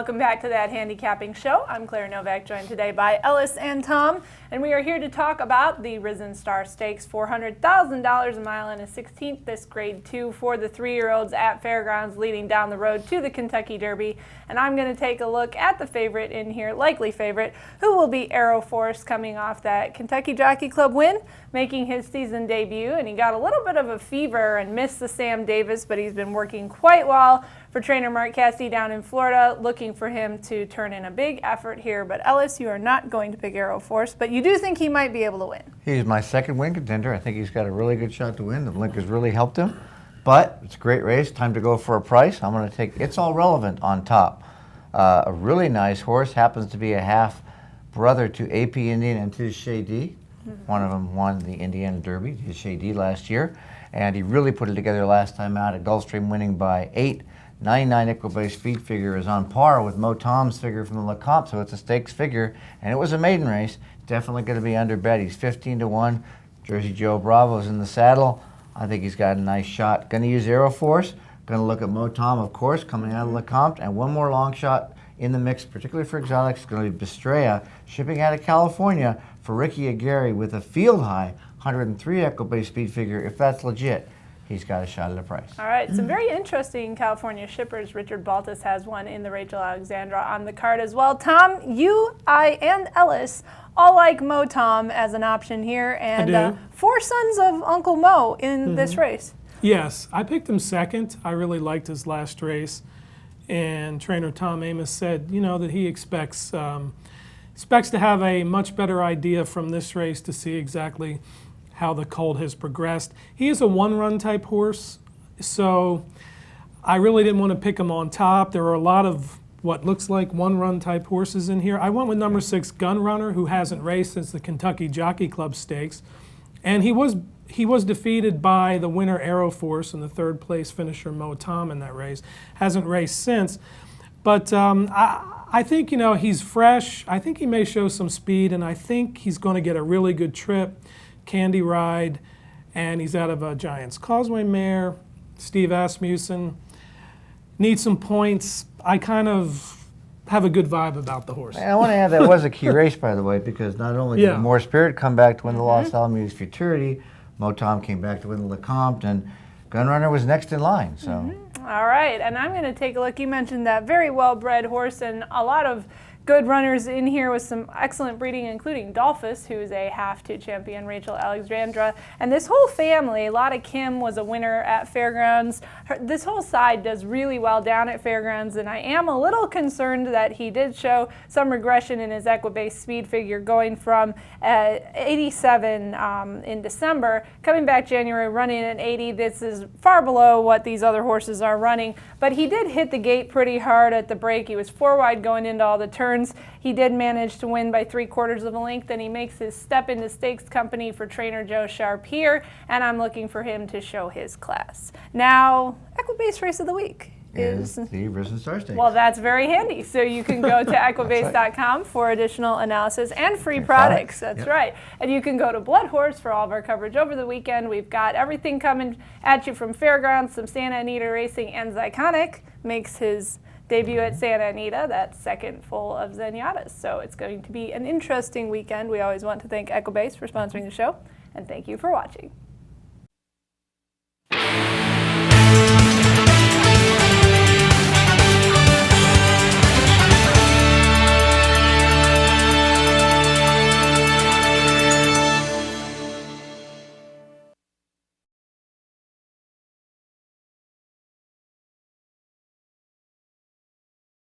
welcome back to That Handicapping Show. I'm Claire Novak, joined today by Ellis and Tom, and we are here to talk about the Risen Star Stakes, $400,000 a mile and a 16th this grade 2 for the 3-year-olds at Fairgrounds, leading down the road to the Kentucky Derby. And I'm going to take a look at the favorite in here, likely favorite, who will be Aero Force, coming off that Kentucky Jockey Club win, making his season debut. And he got a little bit of a fever and missed the Sam Davis, but he's been working quite well for trainer Mark Cassidy down in Florida, looking for him to turn in a big effort here. But Ellis, you are not going to pick Aero Force, but you do think he might be able to win. He's my second win contender. I think he's got a really good shot to win. The link has really helped him. But it's a great race. Time to go for a price. I'm going to take It's All Relevant on top. A really nice horse. Happens to be a half brother to AP Indian and Tiz Shady. One of them won the Indiana Derby, Tiz Shady, last year. And he really put it together last time out at Gulfstream, winning by 8. 99 equibase speed figure is on par with Mo Tom's figure from the LeComte, so it's a stakes figure, and it was a maiden race. Definitely going to be under bet. He's 15-1. Jersey Joe Bravo's in the saddle. I think he's got a nice shot. Going to use Aero Force. Going to look at Mo Tom, of course, coming out of LeComte, and one more long shot in the mix, particularly for exotics. It's going to be Bistrea, shipping out of California for Ricky Aguirre with a field high 103 equibase speed figure. If that's legit, he's got a shot at a price. All right, some very interesting California shippers. Richard Baltus has one in the Rachel Alexandra on the card as well. Tom, you, I, and Ellis all like Mo Tom as an option here, and 4 sons of Uncle Mo in this race. Yes, I picked him second. I really liked his last race, and trainer Tom Amos said, you know, that he expects to have a much better idea from this race to see exactly how the colt has progressed. He is a one-run type horse, so I really didn't want to pick him on top. There are a lot of what looks like one-run type horses in here. I went with number 6, Gun Runner, who hasn't raced since the Kentucky Jockey Club Stakes, and he was defeated by the winner Aero Force and the third place finisher Mo Tom in that race. Hasn't raced since, but I think, you know, he's fresh. I think he may show some speed, and I think he's going to get a really good trip. Candy Ride, and he's out of a Giants Causeway mare. Steve Asmussen needs some points. I kind of have a good vibe about the horse. And I want to add that was a key race, by the way, because not only did More Spirit come back to win the Los Alamos Futurity, Mo Tom came back to win the LeComte, and Gunrunner was next in line. So. All right, and I'm going to take a look. You mentioned that very well-bred horse, and a lot of good runners in here with some excellent breeding, including Dolphus, who's a half-2 champion, Rachel Alexandra. And this whole family, Lotta Kim was a winner at Fairgrounds. This whole side does really well down at Fairgrounds, and I am a little concerned that he did show some regression in his equibase speed figure, going from 87 in December, coming back January, running at 80. This is far below what these other horses are running, but he did hit the gate pretty hard at the break. He was 4 wide going into all the turns. He did manage to win by 3/4 of a length, and he makes his step into stakes company for trainer Joe Sharp here, and I'm looking for him to show his class. Now, equibase race of the week is the Risen Star Stakes. Well, that's very handy. So you can go to equibase.com for additional analysis and free products. That's right. And you can go to Blood Horse for all of our coverage over the weekend. We've got everything coming at you from Fairgrounds, some Santa Anita racing, and Zyconic makes his debut at Santa Anita, that second full of Zenyatas. So it's going to be an interesting weekend. We always want to thank Equibase for sponsoring the show, and thank you for watching.